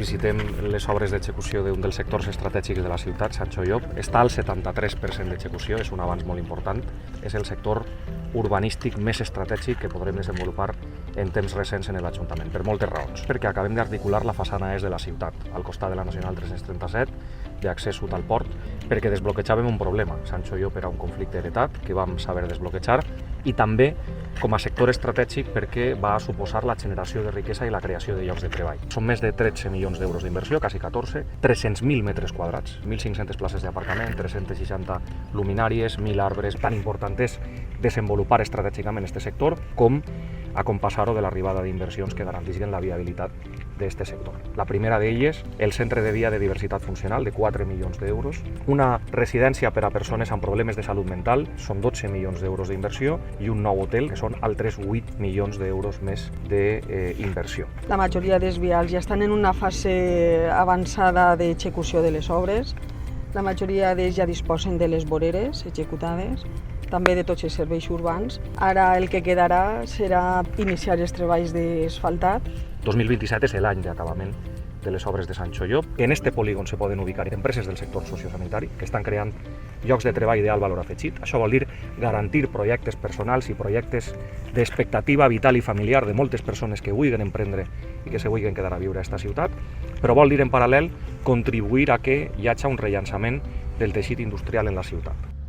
visitem les obres d'execució d'un dels sectors estratègics de la ciutat, Sant Xoiop. Està al 73% d'execució, és un avanç molt important. És el sector urbanístic més estratègic que podrem desenvolupar en temps recents en l'Ajuntament, per moltes raons. Perquè acabem d'articular la façana est de la ciutat, al costat de la Nacional 337, d'accés sud al port, perquè desbloquejàvem un problema. Sant Xoiop era un conflicte heretat que vam saber desbloquejar, i també com a sector estratègic perquè va suposar la generació de riquesa i la creació de llocs de treball. Són més de 13 milions d'euros d'inversió, quasi 14, 300.000 metres quadrats, 1.500 places d'aparcament, 360 luminàries, 1.000 arbres. Tan important és desenvolupar estratègicament aquest sector com acompassar-ho de l'arribada d'inversions que garantisquen la viabilitat d'aquest sector. La primera d'elles, el Centre de Dia de Diversitat Funcional, de 4 milions d'euros. Una residència per a persones amb problemes de salut mental, són 12 milions d'euros d'inversió, i un nou hotel, que són altres 8 milions d'euros més d'inversió. La majoria dels vials ja estan en una fase avançada d'execució de les obres. La majoria d'ells ja disposen de les voreres executades, també de tots els serveis urbans. Ara el que quedarà serà iniciar els treballs d'asfaltat. 2027 és l'any d'acabament de les obres de Sant Xoiop. En este polígon se poden ubicar empreses del sector sociosanitari que estan creant llocs de treball d'alt valor afegit. Això vol dir garantir projectes personals i projectes d'expectativa vital i familiar de moltes persones que vulguin emprendre i que se vulguin quedar a viure a aquesta ciutat, però vol dir en paral·lel contribuir a que hi hagi un rellançament del teixit industrial en la ciutat.